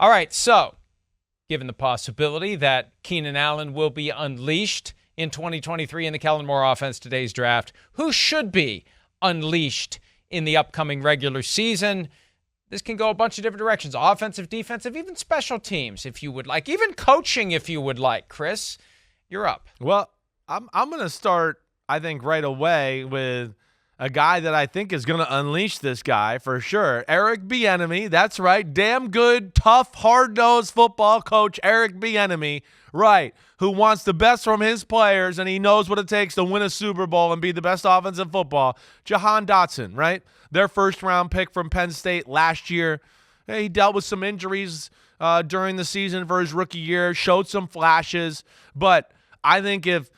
All right, so given the possibility that Keenan Allen will be unleashed in 2023 in the Kellen Moore offense, today's draft, who should be unleashed in the upcoming regular season? This can go a bunch of different directions. Offensive, defensive, even special teams, if you would like. Even coaching, if you would like. Chris, you're up. Well, I'm going to start, I think, right away with a guy that I think is going to unleash this guy for sure. Eric Bieniemy. That's right. Damn good, tough, hard-nosed football coach Eric Bieniemy. Right. Who wants the best from his players, and he knows what it takes to win a Super Bowl and be the best offense in football. Jahan Dotson, right? Their first-round pick from Penn State last year. He dealt with some injuries during the season for his rookie year, showed some flashes. But I think if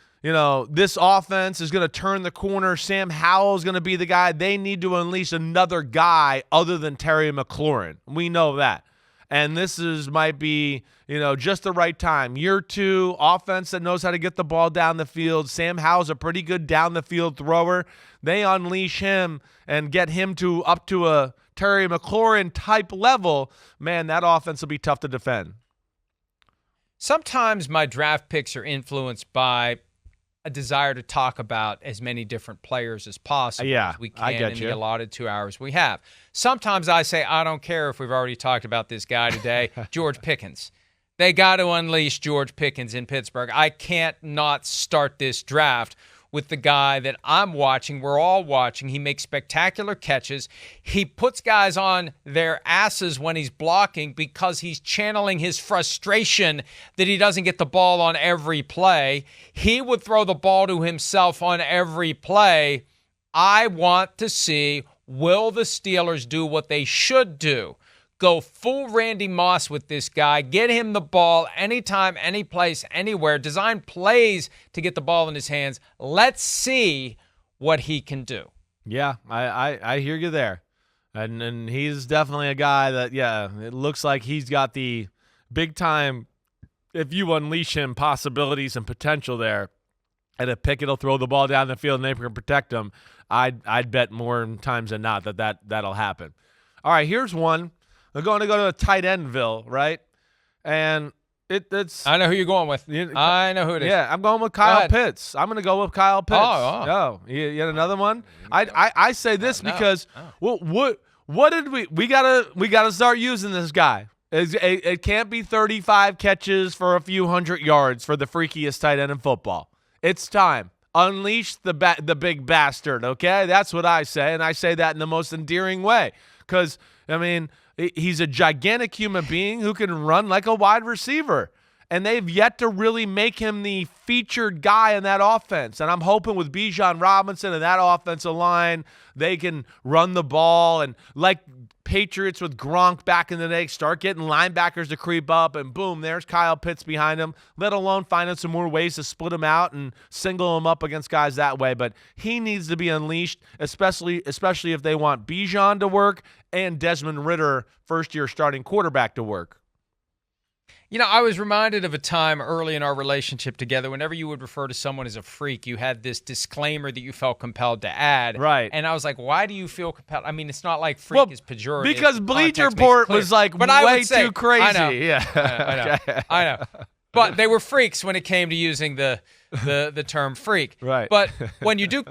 this offense is going to turn the corner, Sam Howell is going to be the guy. They need to unleash another guy other than Terry McLaurin. We know that. And this might be, just the right time. Year 2, offense that knows how to get the ball down the field. Sam Howell's a pretty good down-the-field thrower. They unleash him and get him up to a Terry McLaurin type level. Man, that offense will be tough to defend. Sometimes my draft picks are influenced by a desire to talk about as many different players as possible as we can in the allotted 2 hours we have. Sometimes I say, I don't care if we've already talked about this guy today, George Pickens. They got to unleash George Pickens in Pittsburgh. I can't not start this draft with the guy that I'm watching, we're all watching. He makes spectacular catches. He puts guys on their asses when he's blocking because he's channeling his frustration that he doesn't get the ball on every play. He would throw the ball to himself on every play. I want to see, will the Steelers do what they should do? Go full Randy Moss with this guy. Get him the ball anytime, any place, anywhere. Design plays to get the ball in his hands. Let's see what he can do. Yeah, I hear you there. And he's definitely a guy that, it looks like he's got the big-time, if you unleash him, possibilities and potential there. And if Pickett will throw the ball down the field and they can protect him, I'd bet more times than not that'll happen. All right, here's one. They're going to go to a tight endville, right? And it's... I know who you're going with. I know who it is. Yeah, I'm going with Kyle Pitts. I'm going to go with Kyle Pitts. Oh. You had another one? I say this because what did we gotta start using this guy. It can't be 35 catches for a few hundred yards for the freakiest tight end in football. It's time. Unleash the big bastard, okay? That's what I say, and I say that in the most endearing way because, he's a gigantic human being who can run like a wide receiver. And they've yet to really make him the featured guy in that offense. And I'm hoping with Bijan Robinson and that offensive line, they can run the ball. And like Patriots with Gronk back in the day, start getting linebackers to creep up. And boom, there's Kyle Pitts behind him, let alone finding some more ways to split him out and single him up against guys that way. But he needs to be unleashed, especially if they want Bijan to work and Desmond Ridder, first-year starting quarterback, to work. I was reminded of a time early in our relationship together, whenever you would refer to someone as a freak, you had this disclaimer that you felt compelled to add. Right. And I was like, why do you feel compelled? It's not like freak is pejorative. Because Bleacher Report was way too crazy. I know. Yeah. I know. But they were freaks when it came to using the term freak. Right. But when you do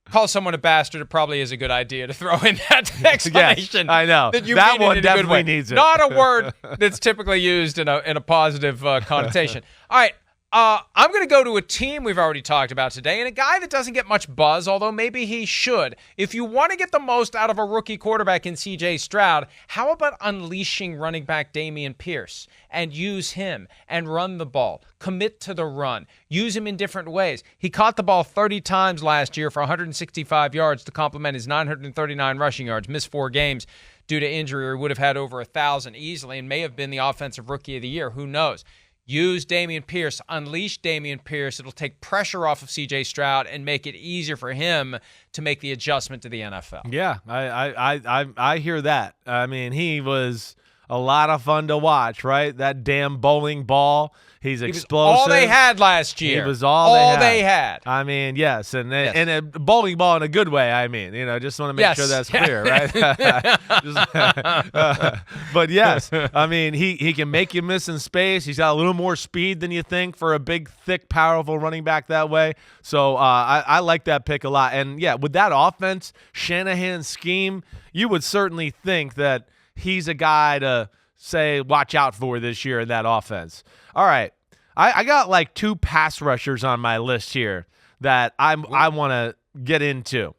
call someone a bastard, it probably is a good idea to throw in that explanation. Yes, I know. That one definitely needs it. Not a word that's typically used in a positive connotation. All right. I'm going to go to a team we've already talked about today and a guy that doesn't get much buzz, although maybe he should. If you want to get the most out of a rookie quarterback in C.J. Stroud, how about unleashing running back Damien Pierce and use him and run the ball, commit to the run, use him in different ways. He caught the ball 30 times last year for 165 yards to complement his 939 rushing yards, missed 4 games due to injury, or would have had over 1,000 easily and may have been the offensive rookie of the year. Who knows? Use Damien Pierce, unleash Damien Pierce. It'll take pressure off of C.J. Stroud and make it easier for him to make the adjustment to the NFL. Yeah, I hear that. He was a lot of fun to watch, right? That damn bowling ball. He's explosive. All they had last year. He was all they had. I mean, yes, and a bowling ball in a good way. I mean, just want to make sure that's clear, right? But yes, I mean, he can make you miss in space. He's got a little more speed than you think for a big, thick, powerful running back that way. So I like that pick a lot. And yeah, with that offense, Shanahan's scheme, you would certainly think that he's a guy to say watch out for this year in that offense. All right. I got like 2 pass rushers on my list here that I want to get into.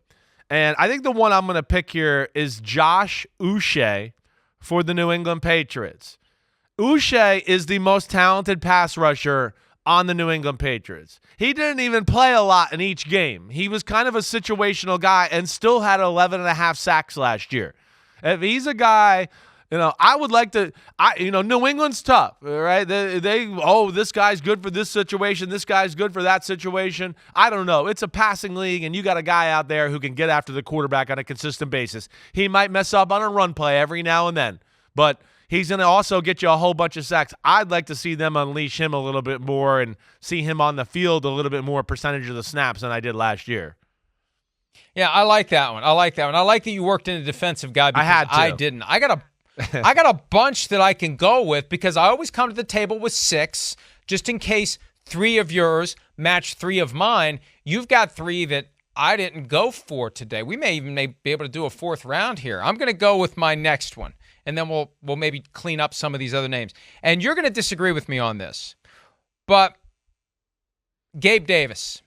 And I think the one I'm going to pick here is Josh Usui for the New England Patriots. Usui is the most talented pass rusher on the New England Patriots. He didn't even play a lot in each game. He was kind of a situational guy and still had 11.5 sacks last year. If he's a guy, I would like to, New England's tough, right? This guy's good for this situation. This guy's good for that situation. I don't know. It's a passing league, and you got a guy out there who can get after the quarterback on a consistent basis. He might mess up on a run play every now and then, but he's going to also get you a whole bunch of sacks. I'd like to see them unleash him a little bit more and see him on the field a little bit more percentage of the snaps than I did last year. Yeah, I like that one. I like that you worked in a defensive guy because I didn't. I got a bunch that I can go with because I always come to the table with 6, just in case 3 of yours match 3 of mine. You've got 3 that I didn't go for today. We may be able to do a 4th round here. I'm going to go with my next one, and then we'll maybe clean up some of these other names. And you're going to disagree with me on this, but Gabe Davis.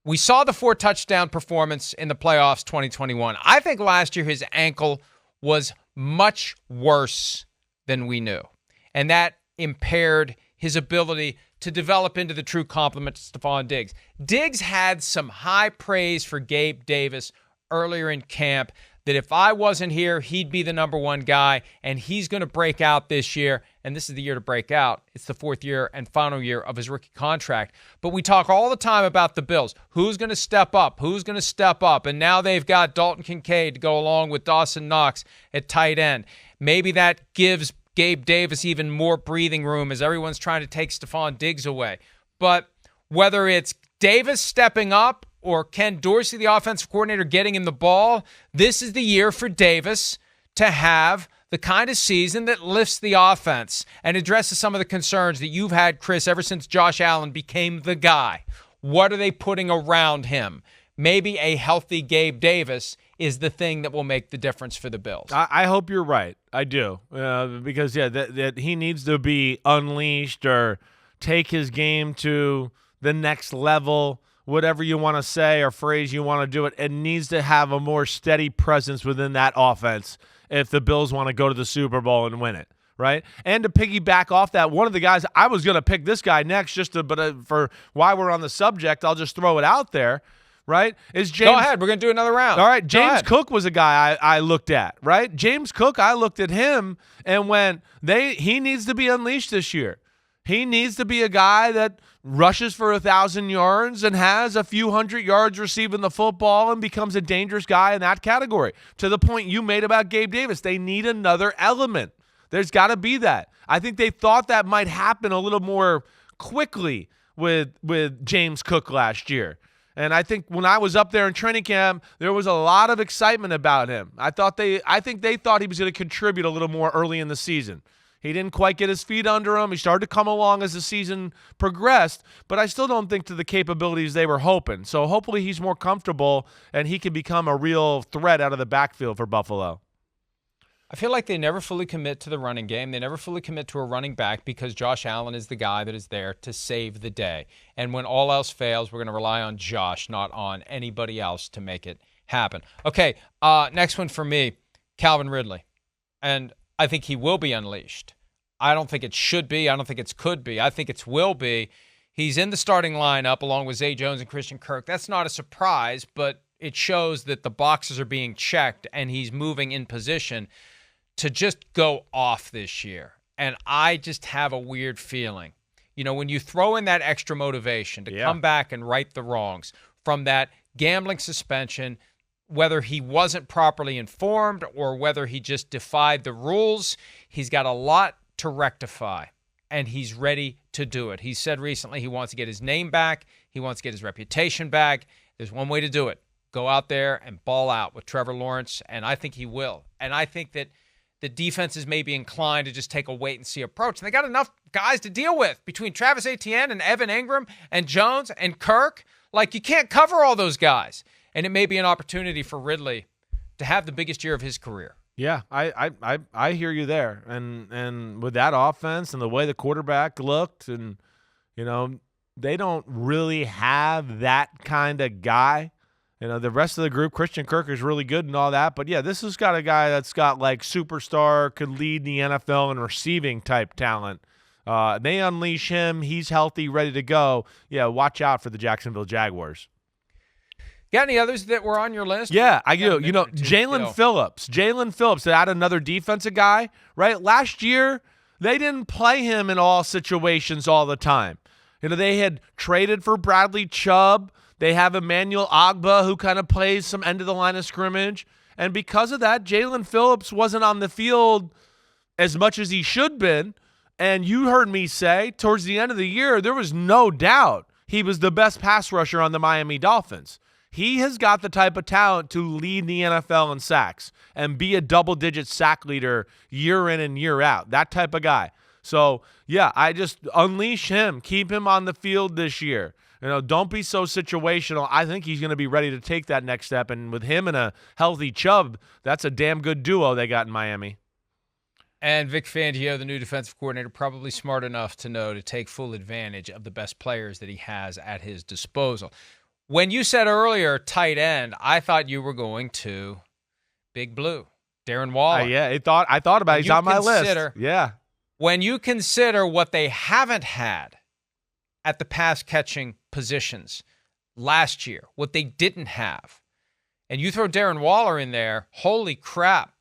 We saw the 4-touchdown performance in the playoffs 2021. I think last year his ankle was much worse than we knew. And that impaired his ability to develop into the true complement to Stephon Diggs. Diggs had some high praise for Gabe Davis earlier in camp, that if I wasn't here, he'd be the number 1 guy, and he's going to break out this year, and this is the year to break out. It's the 4th year and final year of his rookie contract. But we talk all the time about the Bills. Who's going to step up? Who's going to step up? And now they've got Dalton Kincaid to go along with Dawson Knox at tight end. Maybe that gives Gabe Davis even more breathing room as everyone's trying to take Stephon Diggs away. But whether it's Davis stepping up or Ken Dorsey, the offensive coordinator, getting him the ball, this is the year for Davis to have the kind of season that lifts the offense and addresses some of the concerns that you've had, Chris, ever since Josh Allen became the guy. What are they putting around him? Maybe a healthy Gabe Davis is the thing that will make the difference for the Bills. I hope you're right. I do. Because, that he needs to be unleashed or take his game to the next level. Whatever you want to say or phrase you want to do it needs to have a more steady presence within that offense if the Bills want to go to the Super Bowl and win it, right? And to piggyback off that, one of the guys, I was going to pick this guy next but for why we're on the subject, I'll just throw it out there, right? Is James? Go ahead. We're going to do another round. All right. James Cook was a guy I looked at, right? James Cook, I looked at him and went, he needs to be unleashed this year. He needs to be a guy that rushes for 1,000 yards and has a few hundred yards receiving the football and becomes a dangerous guy in that category. To the point you made about Gabe Davis, they need another element. There's got to be that. I think they thought that might happen a little more quickly with James Cook last year. And I think when I was up there in training camp, there was a lot of excitement about him. I think they thought he was going to contribute a little more early in the season. He didn't quite get his feet under him. He started to come along as the season progressed, but I still don't think to the capabilities they were hoping. So hopefully he's more comfortable and he can become a real threat out of the backfield for Buffalo. I feel like they never fully commit to the running game. They never fully commit to a running back because Josh Allen is the guy that is there to save the day. And when all else fails, we're going to rely on Josh, not on anybody else to make it happen. Okay, next one for me, Calvin Ridley. And I think he will be unleashed. I don't think it should be. I don't think it could be. I think it will be. He's in the starting lineup along with Zay Jones and Christian Kirk. That's not a surprise, but it shows that the boxes are being checked and he's moving in position to just go off this year. And I just have a weird feeling. You know, when you throw in that extra motivation to come back and right the wrongs from that gambling suspension, whether he wasn't properly informed or whether he just defied the rules, he's got a lot to rectify, and he's ready to do it. He said recently he wants to get his name back. He wants to get his reputation back. There's one way to do it. Go out there and ball out with Trevor Lawrence, and I think he will. And I think that the defenses may be inclined to just take a wait-and-see approach. And they got enough guys to deal with between Travis Etienne and Evan Ingram and Jones and Kirk. Like, you can't cover all those guys. And it may be an opportunity for Ridley to have the biggest year of his career. Yeah, I hear you there. And with that offense and the way the quarterback looked, and, you know, they don't really have that kind of guy. You know, the rest of the group, Christian Kirk is really good and all that. But, yeah, this has got a guy that's got, like, superstar, could lead the NFL in receiving type talent. They unleash him. He's healthy, ready to go. Yeah, watch out for the Jacksonville Jaguars. Got any others that were on your list? Yeah, I do. You know, Jalen Phillips. Jalen Phillips, they had another defensive guy, right? Last year, they didn't play him in all situations all the time. You know, they had traded for Bradley Chubb. They have Emmanuel Ogbah, who kind of plays some end of the line of scrimmage. And because of that, Jalen Phillips wasn't on the field as much as he should been. And you heard me say, towards the end of the year, there was no doubt he was the best pass rusher on the Miami Dolphins. He has got the type of talent to lead the NFL in sacks and be a double-digit sack leader year in and year out. That type of guy. So, yeah, I just unleash him. Keep him on the field this year. You know, don't be so situational. I think he's going to be ready to take that next step. And with him and a healthy Chubb, that's a damn good duo they got in Miami. And Vic Fangio, the new defensive coordinator, probably smart enough to know to take full advantage of the best players that he has at his disposal. When you said earlier tight end, I thought you were going to Big Blue, Darren Waller. Yeah, I thought about it. He's on my list. Yeah. When you consider what they haven't had at the pass-catching positions last year, what they didn't have, and you throw Darren Waller in there, holy crap.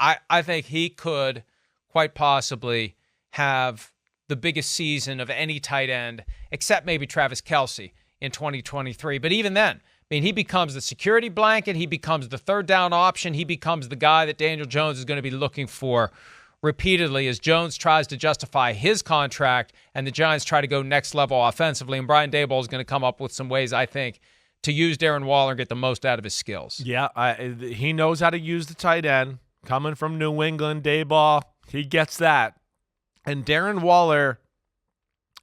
I think he could quite possibly have the biggest season of any tight end, except maybe Travis Kelce in 2023. But even then, I mean, he becomes the security blanket. He becomes the third down option. He becomes the guy that Daniel Jones is going to be looking for repeatedly as Jones tries to justify his contract and the Giants try to go next level offensively. And Brian Daboll is going to come up with some ways, I think, to use Darren Waller and get the most out of his skills. Yeah, he knows how to use the tight end. Coming from New England, Daboll, he gets that. And Darren Waller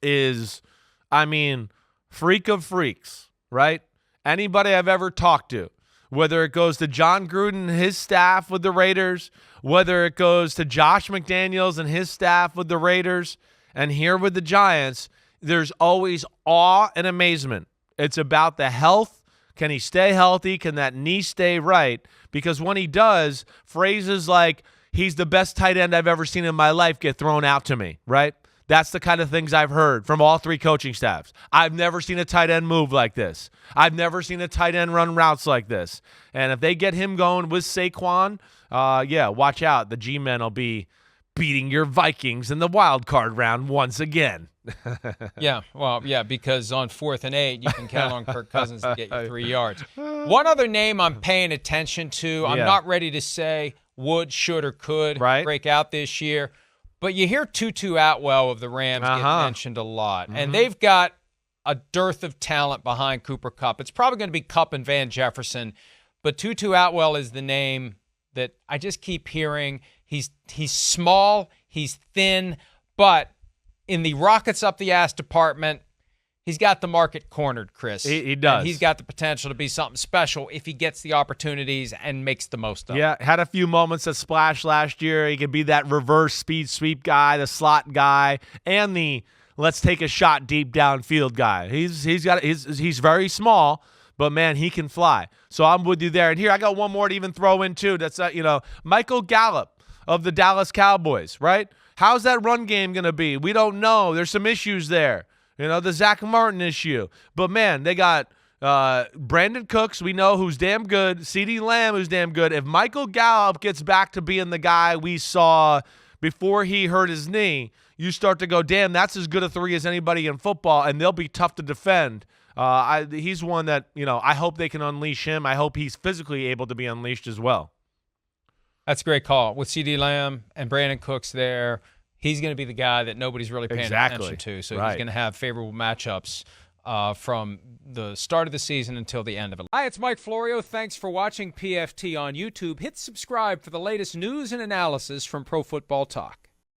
is, I mean, freak of freaks, right? Anybody I've ever talked to, whether it goes to John Gruden and his staff with the Raiders, whether it goes to Josh McDaniels and his staff with the Raiders, and here with the Giants, there's always awe and amazement. It's about the health. Can he stay healthy? Can that knee stay right? Because when he does, phrases like, he's the best tight end I've ever seen in my life get thrown out to me, right? That's the kind of things I've heard from all three coaching staffs. I've never seen a tight end move like this. I've never seen a tight end run routes like this. And if they get him going with Saquon, yeah, watch out. The G-Men will be beating your Vikings in the wild card round once again. Yeah, well, yeah, because on 4th and 8, you can count on Kirk Cousins to get you 3 yards. One other name I'm paying attention to, I'm not ready to say would, should, or could break out this year, but you hear Tutu Atwell of the Rams get mentioned a lot, and they've got a dearth of talent behind Cooper Kupp. It's probably going to be Kupp and Van Jefferson, but Tutu Atwell is the name that I just keep hearing. He's small, he's thin, but in the rockets up the ass department, he's got the market cornered, Chris. He does. And he's got the potential to be something special if he gets the opportunities and makes the most of them. Yeah, had a few moments of splash last year. He could be that reverse speed sweep guy, the slot guy, and the let's take a shot deep downfield guy. He's very small, but man, he can fly. So I'm with you there. And here I got one more to even throw in too. That's Michael Gallup of the Dallas Cowboys, right? How's that run game going to be? We don't know. There's some issues there. The Zach Martin issue. But, man, they got Brandon Cooks, we know, who's damn good. CeeDee Lamb, who's damn good. If Michael Gallup gets back to being the guy we saw before he hurt his knee, you start to go, damn, that's as good a three as anybody in football, and they'll be tough to defend He's one that, I hope they can unleash him. I hope he's physically able to be unleashed as well. That's a great call. With CeeDee Lamb and Brandon Cooks there, he's going to be the guy that nobody's really paying attention to. So he's going to have favorable matchups from the start of the season until the end of it. Hi, it's Mike Florio. Thanks for watching PFT on YouTube. Hit subscribe for the latest news and analysis from Pro Football Talk.